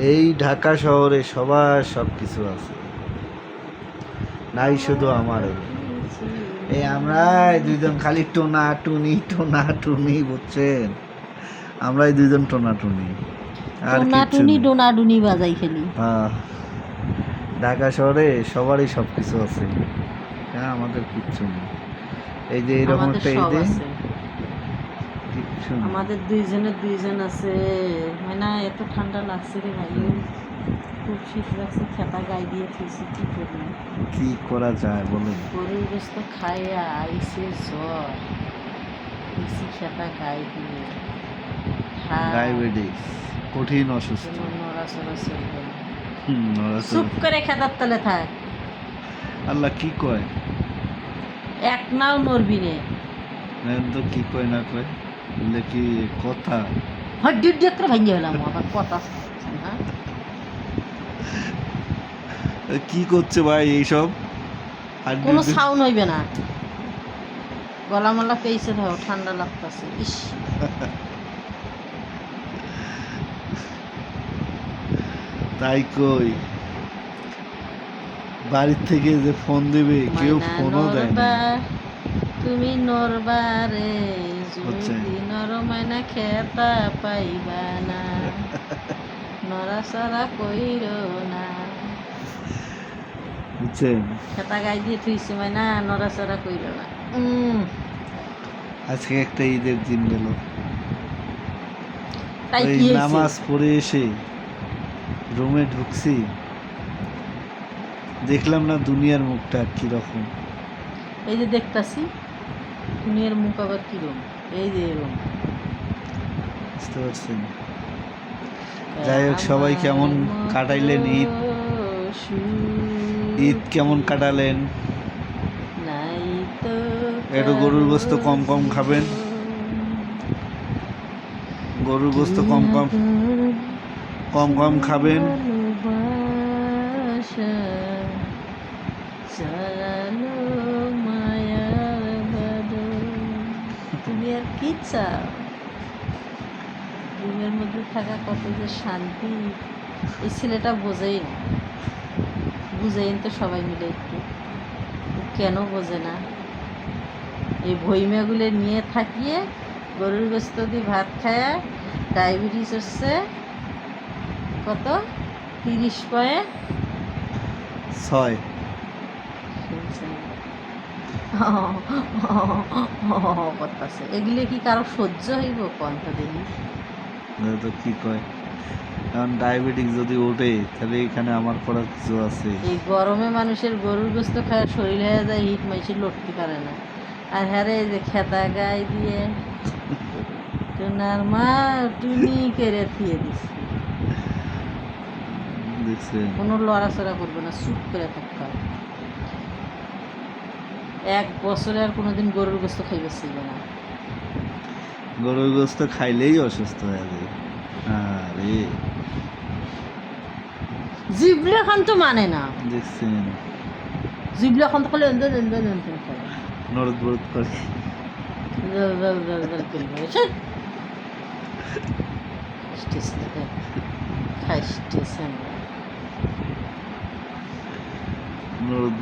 এই ঢাকা শহরে সবার সব কিছু আছে, নাই শুধু আমার। এই আমরা দুইজন খালি টোনা টুনি বুঝছেন, আমরাই দুইজন টোনা টুনি, আর টোনাটুনি ডোনাডুনি বাজাই খেলি। ঢাকা শহরে সবারই সব কিছু আছে, হ্যাঁ আমাদের কিচ্ছু নেই। এই যে এরকম একটা ঈদে কিচ্ছু নেই। আমাদের দুইজন আছে। না এত ঠান্ডা লাগছে রে ভাই, খুব শীত লাগছে, খেতা গায়ে দিয়ে থুইছি, কি করবো। কি করা যায় বলুন? গরুর গোস্ত খাইয়া আইসে জ্বর, থুইছি খেতা গায়ে দিয়ে। ডায়াবেটিস, কঠিন অসুস্থ। নড়াচড়া চলবে না। নড়াচড়া। চুপ করে খেতার তলে থাক। আল্লাহ কি কয়? এক নাও নড়বি নে। তো কি কয় না কয়, বললে কি কথা? হড্ডি করে ভাঙিয়ে হলাম, আবার কথা হ্যাঁ। কি করছে ভাই এইসব? কোনো সাউন্ড হইবে না, গলা মালা পেয়েছে ধরো, ঠান্ডা লাগতেছে। ইস তাই কই, বাড়ির থেকে যে ফোন দেবে কেউ ফোনও দেয় না। তুমি নরবারে যদি নরমাইনা খেতা পাইবা না, নড়াচড়া কইরো না। বুঝছেন? খেতা গাই দিয়ে থুইছি মাইনা, নড়াচড়া কইরো না। আজকে একটা ঈদের দিন গেল, তাই ওই কি নামাজ পড়ে এসে রুমে ঢুকছি, দেখলাম না দুনিয়ার মুখটা কিরকম। এই যে দেখতাছি দুনিয়ার মুখ আবার কিরম, এই যে এরম। বুঝতে পারছেন? যাই হোক, সবাই কেমন কাটাইলেন ঈদ? ঈদ কেমন কাটালেন? একটু গরুর গোস্ত কম কম খাবেন, গরুর গোস্ত কম কম খাবেন। তুমি আর কি চাও? রুমের মধ্যে থাকা কত যে শান্তি, এই ছেলেটা বোঝেই না। বুঝেই তো সবাই মিলে একটু, কেন বোঝে না? এই ভইমাগুলো নিয়ে থাকিয়ে গরুর গোস্ত দিয়ে ভাত খায়, ডায়াবেটিস হচ্ছে কত 30.6। করতেছে এগুলো কি কারো সহ্য হইব? কন্ত দেখি তো কি কয়, কারণ ডায়াবেটিস যদি ওঠে তাহলে এখানে আমার করার কিছু আছে? এই গরমে মানুষের গরুর গোস্ত খায় শরীর হয়ে যায় হিট, মাইসে লড়তে পারে না। আর হ্যাঁ রে, যে খেতা গায়ে দিয়ে টুনার মা টুনি কেড়ে থিয়ে দিচ্ছে, কোনো লড়াচড়া করবে না, চুপ করে থাকতে হবে। 1 বছরে আর কোনোদিন গরুর গোস্ত খাইবে ছিল না। গরুর গোস্ত খাইলেই অসুস্থ হয়ে যায়। আরে জিবলে খান তো মানে না, দেখছেন? জিবলে খান তো খালি নরদ বরদ করে। নরদ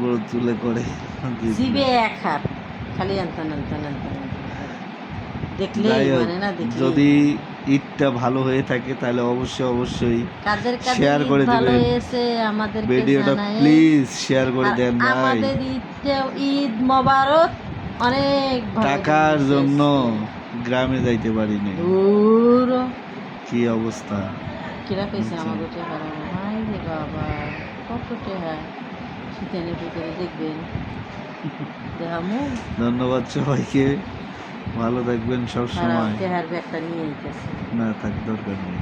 বরদ তুলে করে জিবে এক হাত খালি আনতান দেখলে মানে না। দেখলে যদি ঈদটা ভালো হয়ে থাকে তাহলে অবশ্যই কাদের শেয়ার করে ভালো দিবেন হয়েছে আমাদের ভিডিওটা, প্লিজ শেয়ার করে দেন ভাই। আমাদের ঈদ মোবারক। অনেক টাকার জন্য গ্রামে যাইতে পারিনি, কি অবস্থা। কিরা পেয়েছে আমাদের টাকা? ভাই রে বাবা, কত টাকা শীতের ভিতরে দেখবেন। দেখামু। ধন্যবাদ সবাইকে, ভালো থাকবেন সব সময়। টেহার ব্যাগটা নিয়ে আইতেছে। না থাক, দরকার নেই।